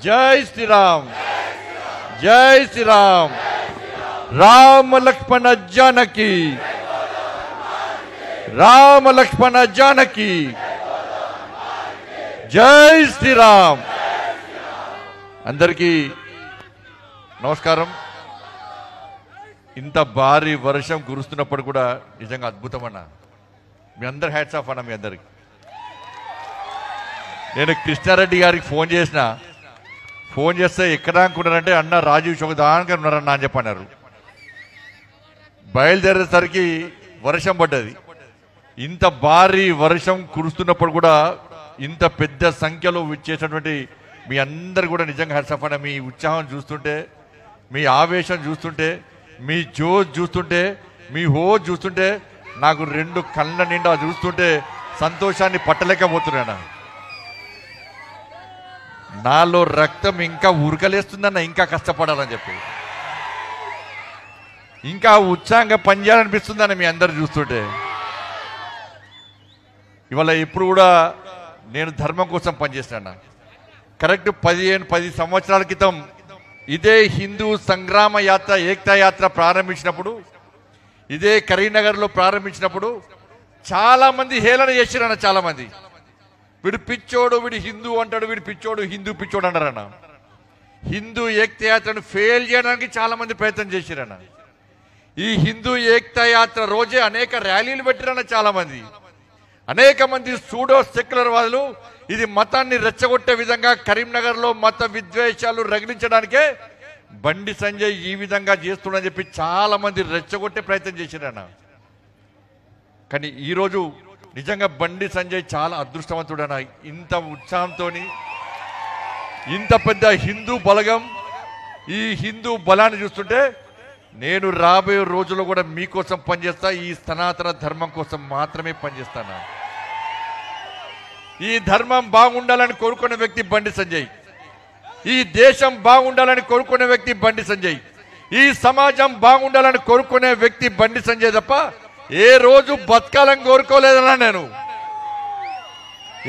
జై శ్రీరామ్, జై శ్రీరామ్. రామ లక్ష్మణ జానకి, రామ లక్ష్మణ జానకి. జై శ్రీరామ్. అందరికీ నమస్కారం. ఇంత భారీ వర్షం కురుస్తున్నప్పుడు కూడా నిజంగా అద్భుతం అన్న. మీ అందరు హ్యాట్స్ ఆఫ్ అన్న. మీ అందరికి నేను కృష్ణారెడ్డి గారికి ఫోన్ చేస్తే ఎక్కడ అనుకున్నారంటే అన్న రాజీవ్ చౌక్ దానికని ఉన్నారన్న అని చెప్పన్నారు. బయలుదేరేసరికి వర్షం పడ్డది. ఇంత భారీ వర్షం కురుస్తున్నప్పుడు కూడా ఇంత పెద్ద సంఖ్యలో విచ్చేసినటువంటి మీ అందరు కూడా నిజంగా హ్యాట్స్ ఆఫ్ అన్న. మీ ఉత్సాహం చూస్తుంటే, మీ ఆవేశం చూస్తుంటే, మీ జోష్ చూస్తుంటే, మీ హోజ్ చూస్తుంటే నాకు రెండు కళ్ళ నిండా చూస్తుంటే సంతోషాన్ని పట్టలేకపోతున్నాను. నాలో రక్తం ఇంకా ఉరకలేస్తుందన్న, ఇంకా కష్టపడాలని చెప్పి, ఇంకా ఉత్సాహంగా పనిచేయాలనిపిస్తుందని మీ అందరు చూస్తుంటే. ఇవాళ ఎప్పుడు కూడా నేను ధర్మం కోసం పనిచేస్తాను. కరెక్ట్ 10 సంవత్సరాల క్రితం ఇదే హిందూ సంగ్రామ యాత్ర, ఏకతా యాత్ర ప్రారంభించినప్పుడు, ఇదే కరీంనగర్లో ప్రారంభించినప్పుడు చాలా మంది హేళన చేసిరన్న. చాలా మంది వీడు పిచ్చోడు, వీడు హిందూ అంటాడు, వీడు పిచ్చోడు, హిందూ పిచ్చోడు అంటారన్న. హిందూ ఏకతా యాత్రను ఫెయిల్ చేయడానికి చాలా మంది ప్రయత్నం చేసిరన్న. ఈ హిందూ ఏకతా యాత్ర రోజే అనేక ర్యాలీలు పెట్టిరన్న. చాలా మంది, అనేక మంది సూడో సెక్యులర్ వాదులు ఇది మతాన్ని రెచ్చగొట్టే విధంగా కరీంనగర్లో మత విద్వేషాలు రగిలించడానికే బండి సంజయ్ ఈ విధంగా చేస్తున్నాడని చెప్పి చాలా మంది రెచ్చగొట్టే ప్రయత్నం చేసిరన్న. కానీ ఈరోజు నిజంగా బండి సంజయ్ చాలా అదృష్టవంతుడన్న. ఇంత ఉత్సాహంతో ఇంత పెద్ద హిందూ బలగం, ఈ హిందూ బలాన్ని చూస్తుంటే నేను రాబోయే రోజుల్లో కూడా మీకోసం పనిచేస్తా. ఈ సనాతన ధర్మం కోసం మాత్రమే పనిచేస్తాను. ఈ ధర్మం బాగుండాలని కోరుకునే వ్యక్తి బండి సంజయ్. ఈ దేశం బాగుండాలని కోరుకునే వ్యక్తి బండి సంజయ్. ఈ సమాజం బాగుండాలని కోరుకునే వ్యక్తి బండి సంజయ్ తప్ప ఏ రోజు బతకాలని కోరుకోలేదన్నా.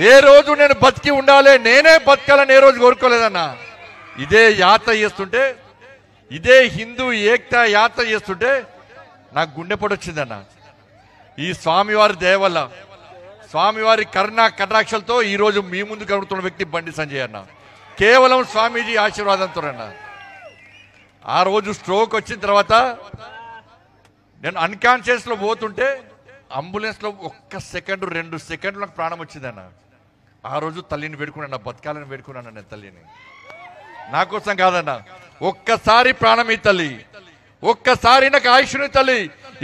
ఏ రోజు నేను బతికి ఉండాలి, నేనే బతకాలని ఏ రోజు కోరుకోలేదన్నా. ఇదే యాత్ర చేస్తుంటే, ఇదే హిందూ ఏకతా యాత్ర చేస్తుంటే నాకు గుండెపోటు వచ్చిందన్న. ఈ స్వామివారి దయ వల్ల, స్వామివారి కరుణా కటాక్షలతో ఈరోజు మీ ముందు కలుగుతున్న వ్యక్తి బండి సంజయ్ అన్న. కేవలం స్వామీజీ ఆశీర్వాదంతో అన్న. ఆ రోజు స్ట్రోక్ వచ్చిన తర్వాత నేను అన్కాన్షియస్లో పోతుంటే అంబులెన్స్లో 1 సెకండ్ 2 సెకండ్లు నాకు ప్రాణం వచ్చిందన్న. ఆ రోజు తల్లిని వేడుకున్నాను, బతకాలని వేడుకున్నాను నేను తల్లిని. నా కోసం కాదన్న, ఒక్కసారి ప్రాణం ఈ తల్లి, ఒక్కసారి నాకు ఆయుష్ని తల్లి,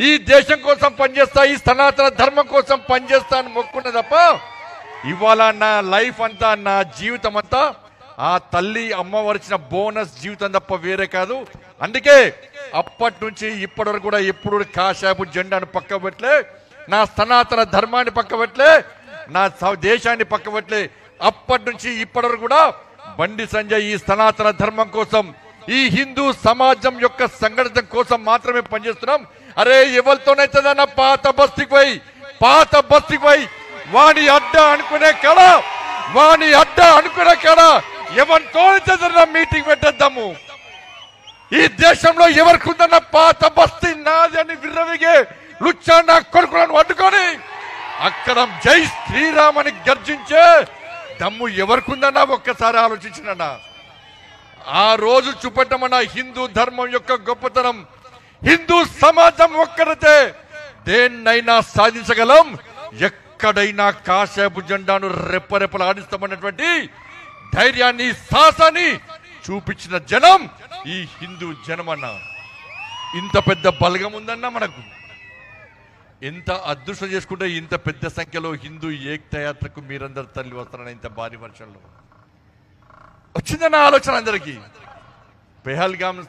ఈ దేశం కోసం పనిచేస్తా, ఈ సనాతన ధర్మం కోసం పనిచేస్తా అని మొక్కున్న తప్ప ఇవాళ నా లైఫ్ అంతా, నా జీవితం అంతా ఆ తల్లి అమ్మవారిచిన బోనస్ జీవితం తప్ప వేరే కాదు. అందుకే అప్పటి నుంచి ఇప్పటి వరకు కూడా ఎప్పుడు కాషాయపు జెండాను పక్క పెట్టలే, నా సనాతన ధర్మాన్ని పక్క పెట్టలే, నా దేశాన్ని పక్క పెట్టలే. అప్పటి నుంచి ఇప్పటి వరకు కూడా బండి సంజయ్ ఈ సనాతన ధర్మం కోసం, ఈ హిందూ సమాజం యొక్క సంఘటన కోసం మాత్రమే పనిచేస్తున్నాం. అరే ఎవరితోనైతుందన్న పాత బస్తీకి పోయి వాణి అడ్డ అనుకునే కాడ ఎవరితోనైతుందన్న మీటింగ్ పెట్టేద్దాము. ఈ దేశంలో ఎవరికి ఉందన్న పాత బస్తీ నాది అని విర్రవిగే లుచ్చా నా కొడుకులను అడ్డుకొని అక్కడ జై శ్రీరామ్ అని గర్జించే దమ్ము ఎవరికి ఉందన్నా ఒక్కసారి ఆలోచించినన్నా. ఆ రోజు చూపెట్టమన్న హిందూ ధర్మం యొక్క గొప్పతనం. హిందూ సమాజం ఒక్కరితే దేన్నైనా సాధించగలం, ఎక్కడైనా కాషాయపు జెండాను రెప్పరెప్పలాడిస్తామన్నటువంటి ధైర్యాన్ని, సాహసాన్ని చూపించిన జనం ఈ హిందూ జనం అన్న. ఇంత పెద్ద బలగం ఉందన్న మనకు. ఎంత అదృష్టం చేసుకుంటే ఇంత పెద్ద సంఖ్యలో హిందూ ఏకతా యాత్రకు మీరందరూ తల్లి వస్తారన్న. ఇంత భారీ వర్షంలో వచ్చిందన్న ఆలోచన అందరికీ. పెహల్గామ్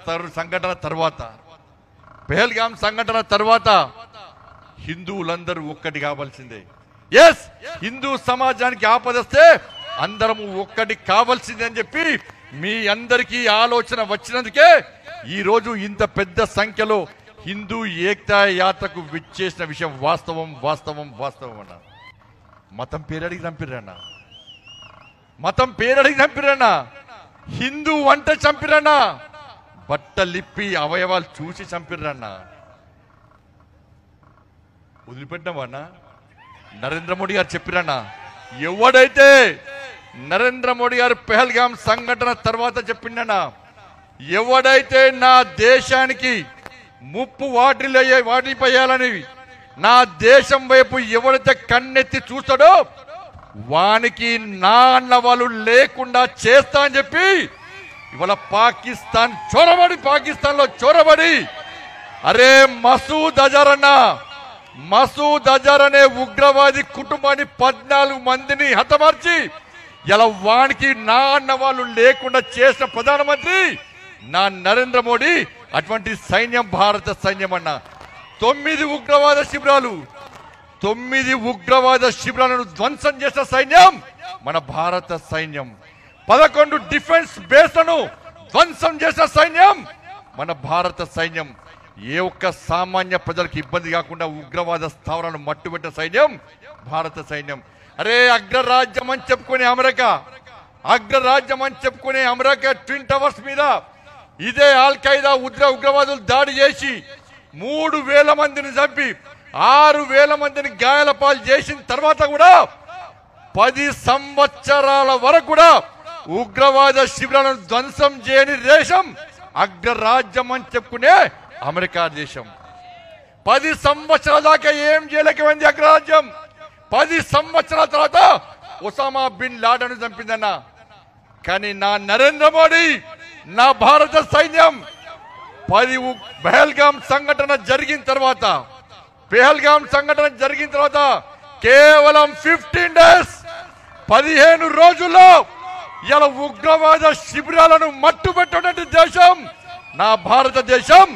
సంఘటన తర్వాత హిందువులందరూ ఒక్కటి కావాల్సిందే. ఎస్, హిందూ సమాజానికి ఆపదస్తే అందరము ఒక్కటి కావాల్సిందే అని చెప్పి మీ అందరికీ ఆలోచన వచ్చినందుకే ఈరోజు ఇంత పెద్ద సంఖ్యలో హిందూ ఏకతా యాత్రకు విచ్చేసిన విషయం వాస్తవం వాస్తవం వాస్తవం అన్న. మతం పేరడికి చంపిరన్నా, హిందూ వంట చంపిరన్నా, బట్టలిప్పి అవయవాలు చూసి చంపిరన్నా. వదిలిపెట్టినామన్నా. నరేంద్ర మోడీ గారు చెప్పిరన్నా, ఎవడైతే నరేంద్ర మోడీ గారు పెహల్గాం సంఘటన తర్వాత చెప్పిండన్నా, ఎవడైతే నా దేశానికి ముప్పు వాటిపోయాలని నా దేశం వైపు ఎవరైతే కన్నెత్తి చూస్తాడో వానికి నా అన్న వాళ్ళు లేకుండా చేస్తా అని చెప్పి ఇవాళ పాకిస్తాన్లో చొరబడి అరే మసూద్ అజర్ అనే ఉగ్రవాది కుటుంబాన్ని 14 మందిని హతమార్చి ఇలా వానికి నా అన్న వాళ్ళు లేకుండా చేసిన ప్రధానమంత్రి నా నరేంద్ర మోడీ. అటువంటి సైన్యం భారత సైన్యం అన్న. 9 ఉగ్రవాద శిబిరాలను ధ్వంసం చేసిన సైన్యం మన భారత సైన్యం. 11 డిఫెన్స్ బేస్లను ధ్వంసం చేసిన సైన్యం మన భారత సైన్యం. ఏ ఒక్క సామాన్య ప్రజలకు ఇబ్బంది కాకుండా ఉగ్రవాద స్థావరాలను మట్టుబెట్టిన సైన్యం భారత సైన్యం. అరే అగ్రరాజ్యం అని చెప్పుకునే అమెరికా ట్విన్ టవర్స్ మీద ఇదే అల్ ఖైదా ఉగ్రవాదులు దాడి చేసి 3,000 మందిని చంపి 6,000 మందిని గాయాల పాలు చేసిన తర్వాత కూడా 10 సంవత్సరాల వరకు కూడా ఉగ్రవాద శిబిరాలను ధ్వంసం చేయని దేశం అగ్రరాజ్యం అని చెప్పుకునే అమెరికా దేశం. 10 సంవత్సరాల దాకా ఏం చేయలేకపోయింది అగ్రరాజ్యం. 10 సంవత్సరాల తర్వాత ఒసామా బిన్ లాడెన్ చంపిందన్న. కానీ నా నరేంద్ర మోడీ, నా భారత సైన్యం పెహల్గాం సంఘటన జరిగిన తర్వాత కేవలం 15 డేస్ 15 రోజుల్లో ఇలా ఉగ్రవాద శిబిరాలను మట్టుబెట్టినటువంటి దేశం నా భారతదేశం,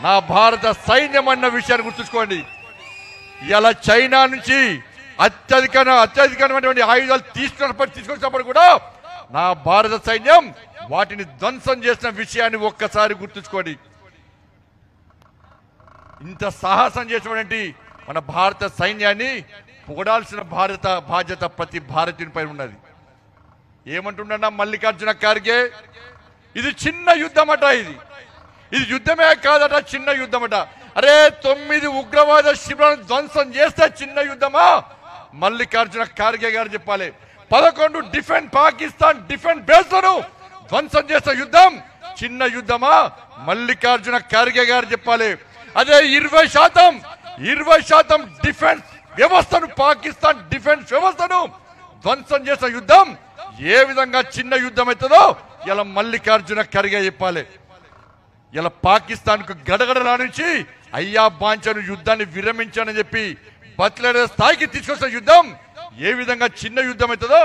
నా భారత సైన్యం అన్న విషయాన్ని గుర్తుంచుకోండి. ఇలా చైనా నుంచి అత్యధికమైనటువంటి ఆయుధాలు తీసుకొచ్చినప్పుడు కూడా నా భారత సైన్యం వాటిని ధ్వంసం చేసిన విషయాన్ని ఒక్కసారి గుర్తుంచుకోండి. ఇంత సాహసం చేసినటువంటి మన భారత సైన్యాన్ని పొగడాల్సిన బాధ్యత ప్రతి భారతీయునిపై ఉన్నది. ఏమంటున్నా మల్లికార్జున ఖార్గే, ఇది చిన్న యుద్ధమట, ఇది యుద్ధమే కాదట, చిన్న యుద్ధమట. అరే 9 ఉగ్రవాద శిబిరాలను ధ్వంసం చేస్తే చిన్న యుద్ధమా? మల్లికార్జున ఖార్గే గారు చెప్పాలి. 11 పాకిస్తాన్ డిఫెన్స్ బేస్లను ధ్వంసం చేసిన యుద్ధం చిన్న యుద్ధమా? మల్లికార్జున ఖార్గే గారు చెప్పాలి. అదే 20% డిఫెన్స్ వ్యవస్థను, పాకిస్తాన్ డిఫెన్స్ వ్యవస్థను ధ్వంసం చేసిన యుద్ధం ఏ విధంగా చిన్న యుద్ధం అవుతుందో ఇలా మల్లికార్జున ఖార్గే చెప్పాలి. ఇలా పాకిస్తాన్ కు గడగడలా నుంచి అయ్యా బాంచను యుద్ధాన్ని విరమించానని చెప్పి బతిలాడే స్థాయికి తీసుకొచ్చిన యుద్ధం ఏ విధంగా చిన్న యుద్ధం అవుతుందో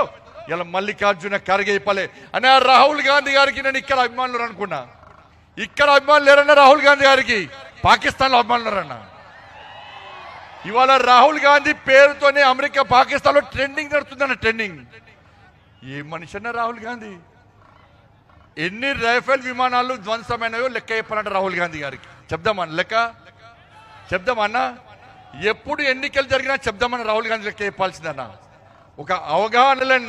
ఇలా మల్లికార్జున ఖార్గే చెప్పాలి. అనే రాహుల్ గాంధీ గారికి నేను ఇక్కడ అభిమానులు అనుకున్నా, ఇక్కడ అభిమానులు లేరన్నా రాహుల్ గాంధీ గారికి, పాకిస్తాన్ లో అభిమానులు. ఇవాళ రాహుల్ గాంధీ పేరుతోనే అమెరికా పాకిస్తాన్ లో ట్రెండింగ్ నడుతుందన్న. ట్రెండింగ్ ఏ మనిషి అన్న రాహుల్ గాంధీ? ఎన్ని రైఫెల్ విమానాలు ధ్వంసమైనయో లెక్క చెప్పాలంట రాహుల్ గాంధీ గారికి. చెప్దామన్న లెక్క, చెప్దామన్నా. ఎప్పుడు ఎన్నికలు జరిగినా చెప్దామన్న రాహుల్ గాంధీ లెక్క చెప్పాల్సిందన్న. ఒక అవగాహన లేని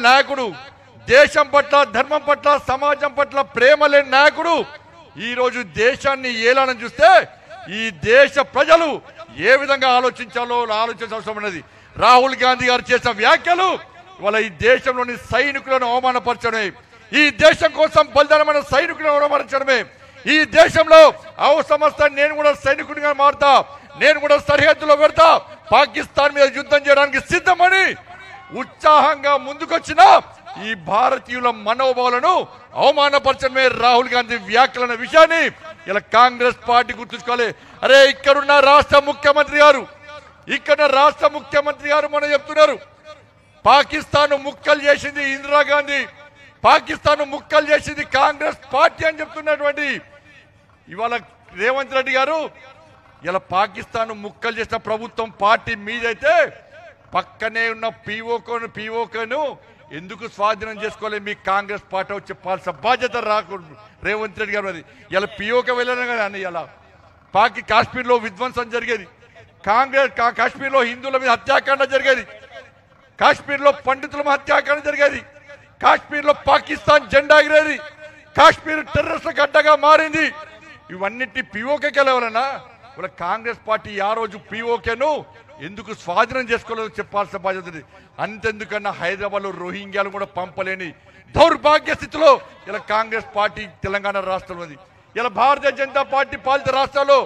నాయకుడు, దేశం పట్ల, ధర్మం పట్ల, సమాజం పట్ల ప్రేమ లేని నాయకుడు ఈరోజు దేశాన్ని ఏలాలని చూస్తే ఈ దేశ ప్రజలు ఏ విధంగా ఆలోచించాల్సిన అవసరం ఉన్నది. రాహుల్ గాంధీ గారు చేసిన వ్యాఖ్యలు ఇవాళ ఈ దేశంలోని సైనికులను అవమానపరచడమే, ఈ దేశం కోసం బలిదానమైన సైనికులను అవమానపరచడమే. ఈ దేశంలో అవసరం వస్తే నేను కూడా సైనికుడిగా మారుతా, నేను కూడా సరిహద్దులో పెడతా, పాకిస్తాన్ మీద యుద్ధం చేయడానికి సిద్ధమని ఉత్సాహంగా ముందుకొచ్చిన ఈ భారతీయుల మనోభావాలను అవమానపరచడమే రాహుల్ గాంధీ వ్యాఖ్యలన్న విషయాన్ని ఇలా కాంగ్రెస్ పార్టీ గుర్తుంచుకోవాలి. అరే ఇక్కడున్న రాష్ట్ర ముఖ్యమంత్రి గారు మనం చెప్తున్నారు, పాకిస్తాన్ ముక్కలు చేసింది ఇందిరాగాంధీ, పాకిస్తాన్ ముక్కలు చేసింది కాంగ్రెస్ పార్టీ అని చెప్తున్నటువంటి ఇవాళ రేవంత్ రెడ్డి గారు ఇలా పాకిస్తాన్ ముక్కలు చేసిన ప్రభుత్వం పార్టీ మీదైతే పక్కనే ఉన్న పీఓకేను ఎందుకు స్వాధీనం చేసుకోవాలి మీ కాంగ్రెస్ పార్టీ చెప్పాల్సిన బాధ్యత రేవంత్ రెడ్డి గారు. అది ఇలా పీఓకే వెళ్ళాను కదా అని ఇలా కాశ్మీర్లో విధ్వంసం జరిగేది, కాశ్మీర్లో హిందువుల మీద హత్యాకాండ జరిగేది, కాశ్మీర్లో పండితుల హత్యాకాండ జరిగేది. కాశ్మీర్లో పాకిస్తాన్ జెండా ఎగిరేది, కాశ్మీర్ టెర్రరిస్టుల గడ్డగా మారింది. ఇవన్నిటి పిఓకే వలన ఇలా కాంగ్రెస్ పార్టీ ఆ రోజు పిఓకేను ఎందుకు స్వాధీనం చేసుకోలేదో చెప్పాల్సిన బాధ్యత ఉంది. అంతెందుకన్నా హైదరాబాద్లో రోహింగ్యాలు కూడా పంపలేని దౌర్భాగ్య స్థితిలో ఇలా కాంగ్రెస్ పార్టీ తెలంగాణ రాష్ట్రంలో ఉంది. ఇలా భారతీయ జనతా పార్టీ పాలిత రాష్ట్రాల్లో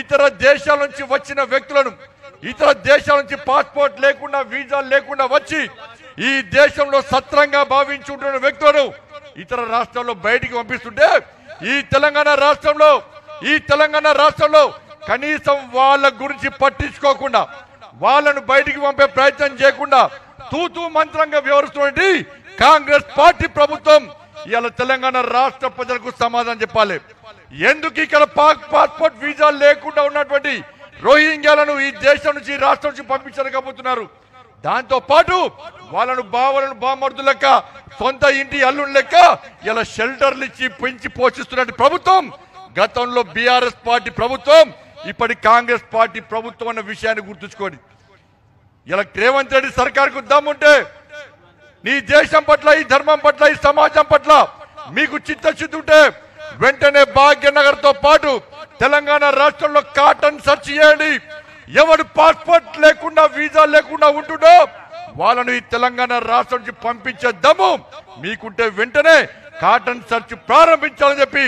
ఇతర దేశాల నుంచి వచ్చిన వ్యక్తులను, ఇతర దేశాల నుంచి పాస్పోర్ట్ లేకుండా, వీసాలు లేకుండా వచ్చి ఈ దేశంలో సత్రంగా భావించుంటున్న వ్యక్తులను ఇతర రాష్ట్రాల్లో బయటికి పంపిస్తుంటే ఈ తెలంగాణ రాష్ట్రంలో కనీసం వాళ్ళ గురించి పట్టించుకోకుండా, వాళ్ళను బయటికి పంపే ప్రయత్నం చేయకుండా తూతూ మంత్రంగా వ్యవహరిస్తున్నటువంటి కాంగ్రెస్ పార్టీ ప్రభుత్వం ఇవాళ తెలంగాణ రాష్ట్ర ప్రజలకు సమాధానం చెప్పాలి. ఎందుకు ఇక్కడ పాస్పోర్ట్ వీసాలు లేకుండా ఉన్నటువంటి రోహింగ్యాలను ఈ దేశం నుంచి, రాష్ట్రం నుంచి పంపించలేకపోతున్నారు? దాంతో పాటు వాళ్ళను బామర్దు లెక్క, సొంత ఇంటి అల్లుని లెక్క ఇలా షెల్టర్లు ఇచ్చి పెంచి పోషిస్తున్న ప్రభుత్వం గతంలో బీఆర్ఎస్ పార్టీ ప్రభుత్వం, ఇప్పటి కాంగ్రెస్ పార్టీ ప్రభుత్వం అన్న విషయాన్ని గుర్తుంచుకోండి. ఇలా రేవంత్ రెడ్డి సర్కార్కు దమ్ముంటే నీ దేశం పట్ల, ఈ ధర్మం పట్ల, ఈ సమాజం పట్ల మీకు చిత్తశుద్ధి ఉంటే వెంటనే భాగ్యనగర్ తో పాటు తెలంగాణ రాష్ట్రంలో కాటన్ సెర్చ్ చేయండి. ఎవడు పాస్పోర్ట్ లేకుండా, వీసా లేకుండా ఉంటుండో వాళ్ళను ఈ తెలంగాణ రాష్ట్రం నుంచి పంపించే దమ్ము మీకుంటే వెంటనే కాటన్ సెర్చ్ ప్రారంభించాలని చెప్పి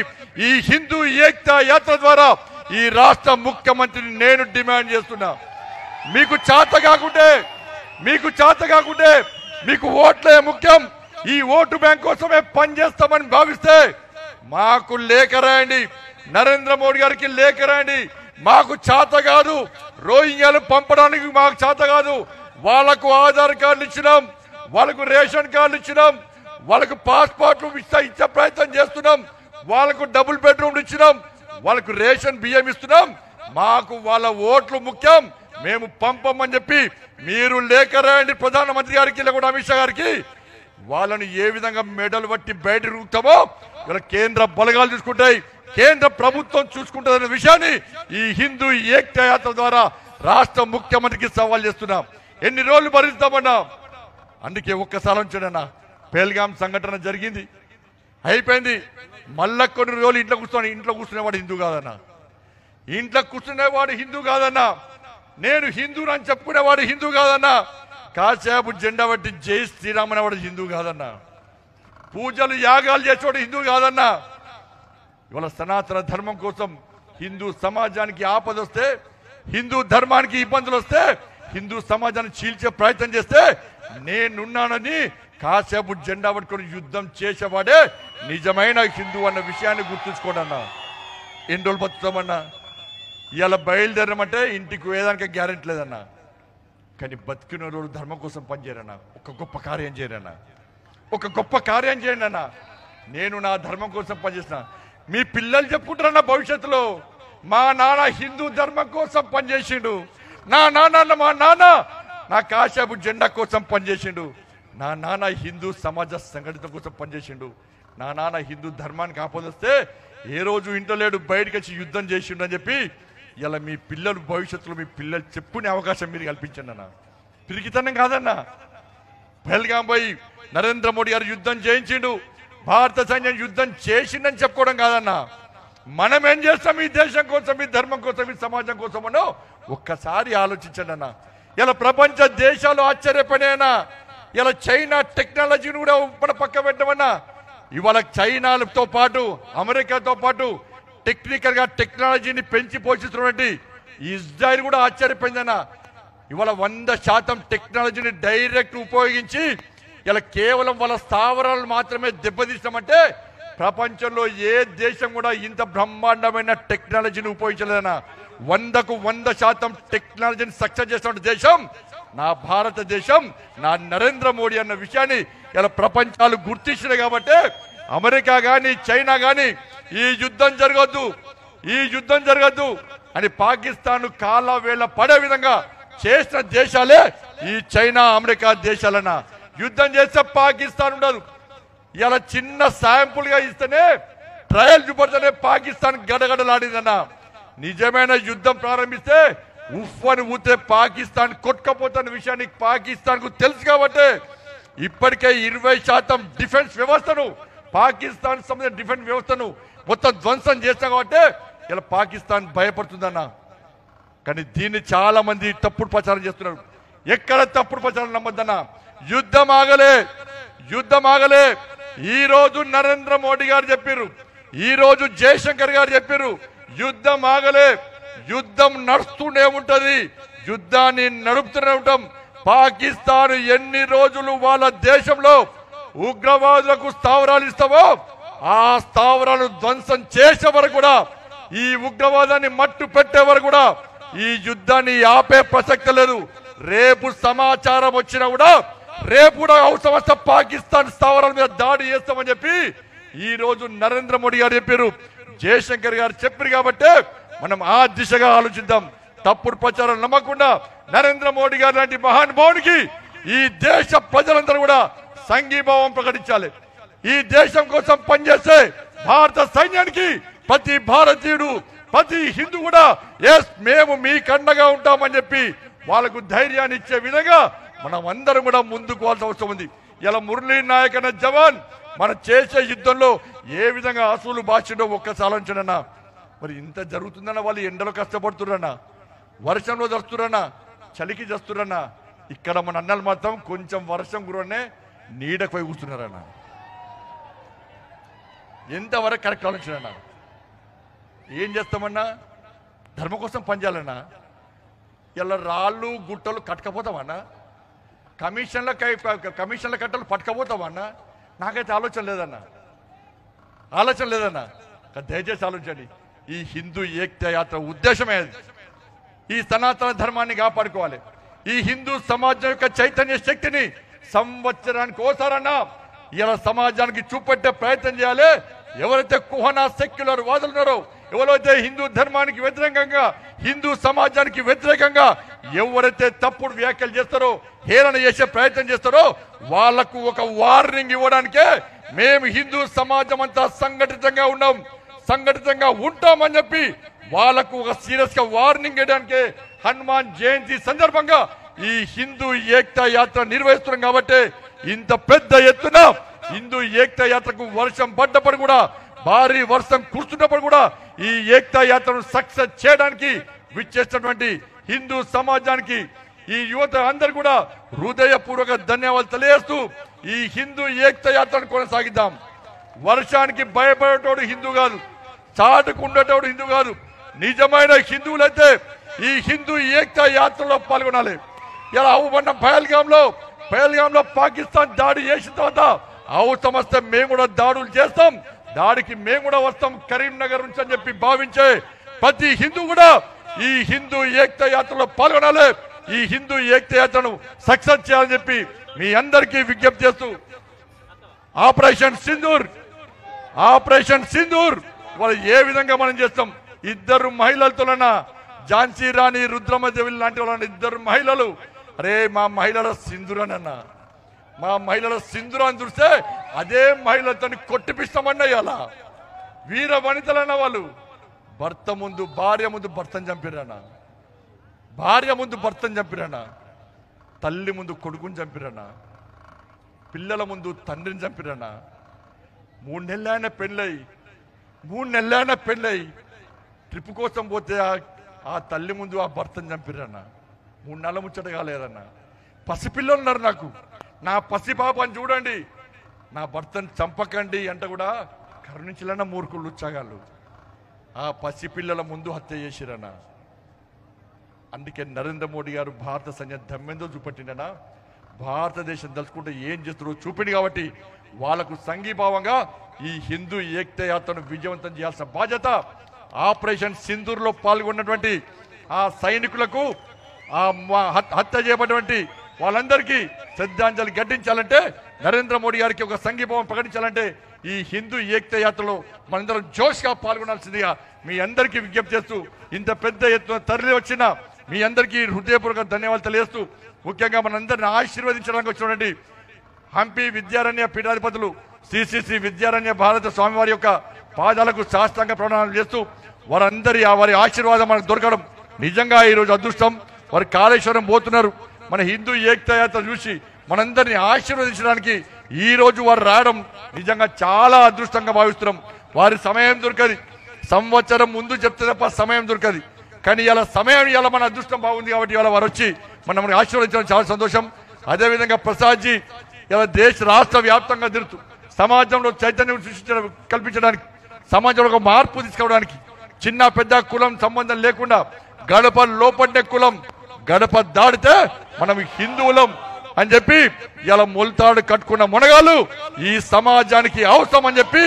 ఈ హిందూ ఏకతా యాత్ర ద్వారా ఈ రాష్ట్ర ముఖ్యమంత్రిని నేను డిమాండ్ చేస్తున్నా. మీకు చేత కాకుంటే మీకు ఓట్లే ముఖ్యం, ఈ ఓటు బ్యాంక్ కోసమే పనిచేస్తామని భావిస్తే మాకు లేఖ రాయండి, నరేంద్ర మోడీ గారికి లేఖ రాయండి. మాకు చేత కాదు, రోహింగ్యాలు పంపడానికి మాకు చేత కాదు. వాళ్లకు ఆధార్ కార్డులు ఇచ్చినాం, వాళ్ళకు రేషన్ కార్డులు ఇచ్చినాం, వాళ్ళకు పాస్పోర్ట్లు ఇచ్చే ప్రయత్నం చేస్తున్నాం, వాళ్ళకు డబుల్ బెడ్రూమ్లు ఇచ్చినాం, వాళ్ళకు రేషన్ బియ్యం ఇస్తున్నాం. మాకు వాళ్ళ ఓట్లు ముఖ్యం, మేము పంపమని చెప్పి మీరు లేఖ రాయండి ప్రధానమంత్రి గారికి, లేకుండా అమిత్ షా గారికి. వాళ్ళని ఏ విధంగా మెడలు పట్టి బయట రూపుతామో ఇలా కేంద్ర బలగాలు చూసుకుంటాయి, కేంద్ర ప్రభుత్వం చూసుకుంటుందనే విషయాన్ని ఈ హిందూ ఏకతా యాత్ర ద్వారా రాష్ట్ర ముఖ్యమంత్రికి సవాల్ చేస్తున్నాం. ఎన్ని రోజులు భరిస్తామన్నా? అందుకే ఒక్కసారి ఉంచాడన్నా, పేల్గాం సంఘటన జరిగింది, అయిపోయింది. మళ్ళా కొన్ని రోజులు ఇంట్లో కూర్చునేవాడు హిందూ కాదన్నా, ఇంట్లో కూర్చునేవాడు హిందూ కాదన్నా, నేను హిందూని అని చెప్పుకునేవాడు హిందూ కాదన్నా, కాసేపు జెండా బట్టి జై శ్రీరామ్ అనేవాడు హిందూ కాదన్నా, పూజలు యాగాలు చేసేవాడు హిందూ కాదన్నా. ఇవాళ సనాతన ధర్మం కోసం హిందూ సమాజానికి ఆపద వస్తే, హిందూ ధర్మానికి ఇబ్బందులు వస్తే, హిందూ సమాజాన్ని చీల్చే ప్రయత్నం చేస్తే నేనున్నానని కాసేపు జెండా పట్టుకొని యుద్ధం చేసేవాడే నిజమైన హిందూ అన్న విషయాన్ని గుర్తుంచుకోండి అన్నా. ఎన్ని రోజులు బతుకుతామన్నా? ఇలా బయలుదేరమంటే ఇంటికి వేదానికి గ్యారెంటీ లేదన్నా. కానీ బతికిన రోజు ధర్మం కోసం పనిచేయరన్నా, ఒక గొప్ప కార్యం చేయరన్నా, ఒక గొప్ప కార్యం చేయండి అన్న. నేను నా ధర్మం కోసం పనిచేసిన మీ పిల్లలు చెప్పుకుంటారన్న భవిష్యత్తులో మా నాన్న హిందూ ధర్మం కోసం పనిచేసిండు, మా నాన్న నా కాశాపు జెండా కోసం పనిచేసిండు, నా నాన్న హిందూ సమాజ సంఘటిత కోసం పనిచేసిండు, నా నాన్న హిందూ ధర్మానికి ఆపదొస్తే ఏ రోజు ఇంట్లో లేడు, బయటకు వచ్చి యుద్ధం చేసిండు అని చెప్పి ఇలా మీ పిల్లలు భవిష్యత్తులో మీ పిల్లలు చెప్పుకునే అవకాశం మీరు కల్పించండి అన్న. పిరికితనం కాదన్నా. పహల్గాం పోయి నరేంద్ర మోడీ గారు యుద్ధం చేయించిండు, భారత సైన్యం యుద్ధం చేసిండని చెప్పుకోవడం కాదన్నా. మనం ఏం చేస్తాం ఈ దేశం కోసం, ఈ ధర్మం కోసం, ఈ సమాజం కోసం అనో ఒక్కసారి ఆలోచించండి అన్న. ఇలా ప్రపంచ దేశాలు ఆశ్చర్యపడేనా? ఇలా చైనా టెక్నాలజీని కూడా మన పక్క పెట్టమన్నా. ఇవాళ చైనాతో పాటు అమెరికాతో పాటు టెక్నికల్ గా టెక్నాలజీని పెంచి పోషిస్తున్నటువంటి ఇజ్రాయిల్ కూడా ఆశ్చర్యపోయిందన్న. ఇవాళ 100% టెక్నాలజీని డైరెక్ట్ ఉపయోగించి ఇలా కేవలం వాళ్ళ స్థావరాలు మాత్రమే దెబ్బతీస్తామంటే ప్రపంచంలో ఏ దేశం కూడా ఇంత బ్రహ్మాండమైన టెక్నాలజీని ఉపయోగించలేదన్న. 100% టెక్నాలజీని సక్సెస్ చేస్తున్న దేశం నా భారతదేశం, నా నరేంద్ర మోడీ అన్న విషయాన్ని ఇలా ప్రపంచాలు గుర్తించినాయి. కాబట్టి అమెరికా కానీ చైనా కానీ ఈ యుద్ధం జరగద్దు అని పాకిస్తాన్ కాళ్ళ వేళ పడే విధంగా చేసిన దేశాలే ఈ చైనా అమెరికా దేశాలన్న. యుద్ధం చేస్తే పాకిస్తాన్ ఉండదు. ఇలా చిన్న శాంపుల్ గా ఇస్తేనే, ట్రయల్ చూపడితేనే పాకిస్తాన్ గడగడలాడిందన్న. నిజమైన యుద్ధం ప్రారంభిస్తే ఉఫ్ అని ఊతే పాకిస్తాన్ కొట్టుకపోతున్న విషయాన్ని పాకిస్తాన్ కు తెలుసు. కాబట్టి ఇప్పటికే 20% డిఫెన్స్ వ్యవస్థను పాకిస్తాన్ సంబంధించిన డిఫెన్స్ వ్యవస్థను మొత్తం ధ్వంసం చేస్తాం కాబట్టి ఇలా పాకిస్తాన్ భయపడుతుందన్న. కానీ దీన్ని చాలా మంది తప్పుడు ప్రచారం చేస్తున్నారు. ఎక్కడ తప్పుడు ప్రచారం నమ్మద్దన్న. యుద్ధం ఆగలే, యుద్ధం ఆగలే. ఈ రోజు నరేంద్ర మోడీ గారు చెప్పారు, ఈ రోజు జయశంకర్ గారు చెప్పారు, యుద్ధం ఆగలే, యుద్ధం నడుస్తూనే ఉంటది, యుద్ధాన్ని నడుపుతూనే ఉంటాం. పాకిస్తాన్ ఎన్ని రోజులు వాళ్ళ దేశంలో ఉగ్రవాదులకు స్థావరాలు ఇస్తావో ఆ స్థావరాలను ధ్వంసం చేసే వరకు కూడా, ఈ ఉగ్రవాదాన్ని మట్టు పెట్టే వరకు కూడా ఈ యుద్ధాన్ని ఆపే ప్రసక్తి లేదు. రేపు సమాచారం వచ్చినా కూడా రేపు కూడా అవసరం పాకిస్తాన్ స్థావరాల మీద దాడి చేస్తామని చెప్పి ఈ రోజు నరేంద్ర మోడీ గారు చెప్పారు, జయశంకర్ గారు చెప్పారు. కాబట్టి మనం ఆ దిశగా ఆలోచిద్దాం. తప్పుడు ప్రచారం నమ్మకుండా నరేంద్ర మోడీ గారు లాంటి మహానుభావునికి ఈ దేశ ప్రజలందరూ కూడా సంఘీభావం ప్రకటించాలి. ఈ దేశం కోసం పనిచేసే భారత సైన్యానికి ప్రతి భారతీయుడు, ప్రతి హిందూ కూడా ఎస్ మేము మీ కండగా ఉంటామని చెప్పి వాళ్ళకు ధైర్యాన్ని ఇచ్చే విధంగా మనం అందరం కూడా ముందుకు పోవాల్సిన అవసరం ఉంది. ఇలా మురళీ నాయక్ అనే జవాన్ మనం చేసే యుద్ధంలో ఏ విధంగా అసూలు బాధ్యతో ఒక్కసారి ఆలోచించడన్నా. మరి ఇంత జరుగుతుందన్న వాళ్ళు ఎండలో కష్టపడుతురన్నా, వర్షంలో చస్తురన్నా, చలికి చస్తురన్నా. ఇక్కడ మన అన్నలు మాత్రం కొంచెం వర్షం గురనే నీడకు పోయి కూర్చున్నారన్నా. ఎంతవరకు కరెక్ట్ ఆలోచన. ఏం చేస్తామన్నా, ధర్మం కోసం పనిచేయాలన్నా. ఇలా రాళ్ళు గుట్టలు కట్టకపోతామన్నా, కమిషన్ల కట్టలు పట్టుకపోతామన్నా. నాకైతే ఆలోచన లేదన్నా, ఆలోచన లేదన్నా. దయచేసి ఆలోచండి. ఈ హిందూ ఏకతా యాత్ర ఉద్దేశమే అది. ఈ సనాతన ధర్మాన్ని కాపాడుకోవాలి. ఈ హిందూ సమాజం యొక్క చైతన్య శక్తిని సంవత్సరానికి ఓసారన్నా ఇలా సమాజానికి చూపెట్టే ప్రయత్నం చేయాలి. ఎవరైతే కుహనా సెక్యులర్ వాదులు ఉన్నారో, ఎవరైతే హిందూ ధర్మానికి వ్యతిరేకంగా, హిందూ సమాజానికి వ్యతిరేకంగా ఎవరైతే తప్పుడు వ్యాఖ్యలు చేస్తారో, హేళన చేసే ప్రయత్నం చేస్తారో వాళ్లకు ఒక వార్నింగ్ ఇవ్వడానికే మేము హిందూ సమాజం అంతా సంఘటితంగా ఉన్నాం, సంఘటితంగా ఉంటామని చెప్పి వాళ్లకు ఒక సీరియస్ గా వార్నింగ్ ఇవ్వడానికే హనుమాన్ జయంతి సందర్భంగా ఈ హిందూ ఏకతా యాత్ర నిర్వహిస్తున్నాం. కాబట్టి ఇంత పెద్ద ఎత్తున హిందూ ఏకతా యాత్రకు వర్షం పడ్డప్పుడు కూడా, భారీ వర్షం కురుస్తున్నప్పుడు కూడా ఈ ఏకతా యాత్రను సక్సెస్ చేయడానికి విచ్చేసినటువంటి హిందూ సమాజానికి, ఈ యువత అందరు కూడా హృదయపూర్వక ధన్యవాదాలు తెలియజేస్తూ ఈ హిందూ ఏకతా యాత్రను కొనసాగిద్దాం. వర్షానికి భయపడేటోడు హిందూ కాదు, చాటుకుండేటోడు హిందూ కాదు. నిజమైన హిందువులైతే ఈ హిందూ ఏకతా యాత్రలో పాల్గొనాలి. ఇలా అవుమన్న పహల్గాంలో పాకిస్తాన్ దాడి చేసిన తర్వాత అవసరం వస్తే మేము కూడా దాడులు చేస్తాం, దాడికి మేము కూడా వస్తాం కరీంనగర్ నుంచి అని చెప్పి భావించే ప్రతి హిందూ కూడా ఈ హిందూ ఏకతా యాత్రలో పాల్గొనాలి. ఈ హిందూ ఏకతా యాత్రను సక్సెస్ చేయాలని చెప్పి మీ అందరికీ విజ్ఞప్తి చేస్తూ ఆపరేషన్ సింధూర్ వాళ్ళు ఏ విధంగా మనం చేస్తాం. ఇద్దరు మహిళలతోనన్నా, ఝాన్సీ రాణి, రుద్రమదేవి లాంటి వాళ్ళ ఇద్దరు మహిళలు, అరే మా మహిళల సింధూరనన్నా, మా మహిళల సింధూరాన్ని చూస్తే అదే మహిళలతో కొట్టిపిస్తామన్నా. ఇలా వీర వనితలన్న వాళ్ళు భార్య ముందు భర్తను చంపిరన్నా, భార్య ముందు భర్తను చంపిరన్నా, తల్లి ముందు కొడుకుని చంపిరన్నా, పిల్లల ముందు తండ్రిని చంపిరన్నా. 3 నెలలైన పెళ్ళై ట్రిప్ కోసం పోతే ఆ తల్లి ముందు ఆ భర్తను చంపిరన్నా. 3 నెలల ముచ్చట కాలేదన్నా. పసిపిల్లలు ఉన్నారు నాకు, నా పసిపాపని చూడండి, నా భర్తను చంపకండి అంటే కూడా కరుణించలేన మూర్ఖులు ఉచ్చాగాళ్ళు ఆ పసిపిల్లల ముందు హత్య చేసిరన్నా. అందుకే నరేంద్ర మోడీ గారు భారత సైన్యం దమ్మెందో చూపెట్టిండనా, భారతదేశం తలుచుకుంటే ఏం చేస్తారో చూపింది. కాబట్టి వాళ్లకు సంఘీభావంగా ఈ హిందూ ఏకతా యాత్రను విజయవంతం చేయాల్సిన బాధ్యత ఆపరేషన్ సింధూర్లో పాల్గొన్నటువంటి ఆ సైనికులకు, ఆ హత్య చేయబడినటువంటి వాళ్ళందరికీ శ్రద్ధాంజలి ఘటించాలంటే, నరేంద్ర మోడీ గారికి ఒక సంఘీభావం ప్రకటించాలంటే ఈ హిందూ ఏకతా యాత్రలో మనందరం జోష్గా పాల్గొనాల్సిందిగా మీ అందరికీ విజ్ఞప్తి చేస్తూ, ఇంత పెద్ద ఎత్తున తరలి వచ్చిన మీ అందరికీ హృదయపూర్వక ధన్యవాదాలు తెలియజేస్తూ, ముఖ్యంగా మనందరిని ఆశీర్వదించడానికి వచ్చినటువంటి హంపి విద్యారణ్య పీఠాధిపతులు శ్రీ విద్యారణ్య భారత స్వామివారి యొక్క పాదాలకు సాష్టాంగ ప్రణామాలు చేస్తూ, వారి ఆశీర్వాదం మనకు దొరకడం నిజంగా ఈరోజు అదృష్టం. వారు కాళేశ్వరం పోతున్నారు, మన హిందూ ఏకతా యాత్ర చూసి మనందరినీ ఆశీర్వదించడానికి ఈ రోజు వారు రావడం నిజంగా చాలా అదృష్టంగా భావిస్తున్నాం. వారి సమయం దొరకది, సంవత్సరం ముందు చెప్తే తప్ప సమయం దొరకది. కానీ ఇలా సమయం ఇలా మన అదృష్టం బాగుంది కాబట్టి ఇవాళ వారు వచ్చి మనం ఆశీర్వదించడం చాలా సంతోషం. అదేవిధంగా ప్రసాద్జీ ఇలా దేశ రాష్ట్ర వ్యాప్తంగా తిరుగుతూ సమాజంలో చైతన్యం కల్పించడానికి, సమాజంలో ఒక మార్పు తీసుకోవడానికి, చిన్న పెద్ద కులం సంబంధం లేకుండా గడప లోపంటే కులం, గడప దాడితే మనం హిందువులం అని చెప్పి ఇలా మొలతాడు కట్టుకున్న మునగాలు ఈ సమాజానికి అవసరం అని చెప్పి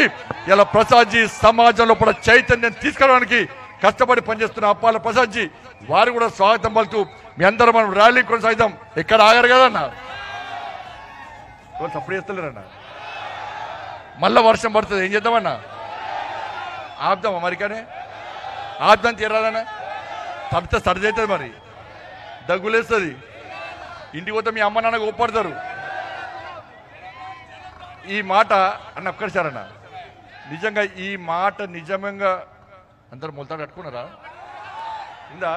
ఇలా ప్రసాద్జీ సమాజంలో కూడా చైతన్యం తీసుకురావడానికి కష్టపడి పనిచేస్తున్న అప్పాల ప్రసాద్జీ వారు కూడా స్వాగతం పలుతూ మీ అందరూ మనం ర్యాలీ కొనసాగిద్దాం. ఎక్కడ ఆగారు కదన్నా, సప్పుడు చేస్తలేరన్నా. మళ్ళా వర్షం పడుతుంది, ఏం చేద్దామన్నా? ఆపుదాం అమెరికానే, ఆపుదాం తీరాదన్నా. తప్పితే సర్ది అవుతుంది, మరి దగ్గులేస్తుంది. ఇంటికి పోతే మీ అమ్మ నాన్న ఒప్పడతారు. ఈ మాట అన్న ఒక్కసారన్నా, నిజంగా ఈ మాట నిజంగా అందరు మొలతాడు కట్టుకున్నారా? ఇందా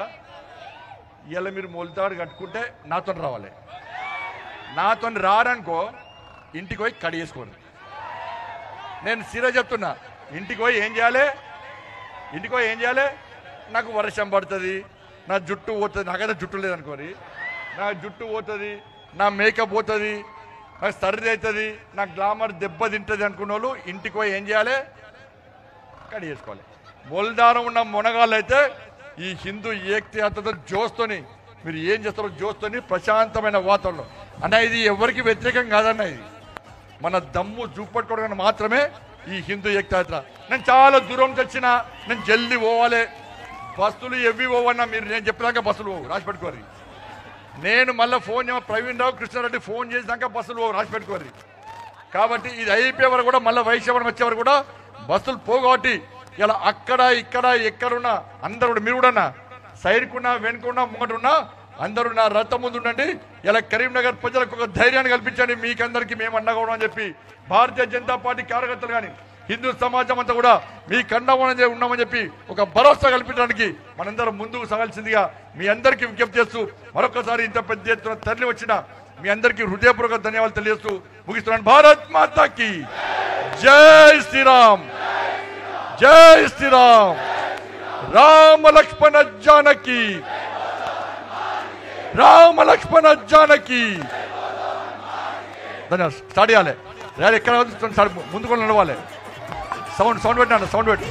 ఇలా మీరు మొలతాడు కట్టుకుంటే నాతో రావాలి. నాతో రారనుకో ఇంటికి పోయి కడిగేసుకోండి. నేను సీరియస్ చెప్తున్నా. ఇంటికి పోయి ఏం చేయాలి? ఇంటికి పోయి ఏం చేయాలి? నాకు వర్షం పడుతుంది, నా జుట్టు పోతుంది, నాకైతే జుట్టు లేదనుకోని, నా జుట్టు పోతుంది, నా మేకప్ పోతుంది, నాకు సర్ది అవుతుంది, నా గ్లామర్ దెబ్బ తింటుంది అనుకున్న వాళ్ళు ఇంటికి పోయి ఏం చేయాలి? కడి చేసుకోవాలి. మొలదారం ఉన్న మునగాళ్ళు అయితే ఈ హిందూ ఏకతాతో జోస్తోని మీరు ఏం చేస్తారో జోస్తోని ప్రశాంతమైన వాతావరణం అన్న. ఇది ఎవరికి వ్యతిరేకం కాదన్న, ఇది మన దమ్ము చూపెట్టుకోవడానికి మాత్రమే ఈ హిందూ ఏకతాత్ర. నేను చాలా దూరం తెచ్చినా నేను జల్దీ పోవాలి, బస్సులు ఎవ్వి పోవన్నా మీరు నేను చెప్పినాక బస్సులు పోవు, రాసి పెట్టుకోరు. నేను మళ్ళీ ఫోన్ ప్రవీణ్ రావు కృష్ణారెడ్డి ఫోన్ చేసినాక బస్సులు పోవు, రాసి పెట్టుకోరు. కాబట్టి ఇది అయిపోయే వరకు కూడా మళ్ళీ వైశ్యవరం వచ్చే వరకు కూడా బస్సులు పోవు. కాబట్టి ఇలా అక్కడ ఇక్కడ ఎక్కడున్నా అందరు కూడా మీరు కూడా సైడ్కున్నా వెనుకున్నా ముంగటున్నా అందరూ నా రథం ముందు ఉండండి. ఇలా కరీంనగర్ ప్రజలకు ఒక ధైర్యాన్ని కల్పించండి. మీకందరికీ మేము అండగా అని చెప్పి భారతీయ జనతా పార్టీ కార్యకర్తలు కానీ హిందూ సమాజం అంతా కూడా మీ కండమని ఉన్నామని చెప్పి ఒక భరోసా కల్పించడానికి మనందరం ముందుకు సాగాల్సిందిగా మీ అందరికీ విజ్ఞప్తి చేస్తూ మరొకసారి ఇంత పెద్ద ఎత్తున తరలి వచ్చిన మీ అందరికీ హృదయపూర్వక ధన్యవాదాలు తెలియజేస్తూ ముగిస్తున్నాను. భారత్ మాతాకి జై శ్రీరామ్, జై శ్రీరామ్. రామ లక్ష్మణ జానకి, రామ లక్ష్మణ జానకి. ధన్యవాదాలు. స్టార్ట్ చేయాలి ర్యాలీ. ఎక్కడ ముందుకు నడవాలి. సౌండ్ పెట్టండి, సౌండ్ పెట్టి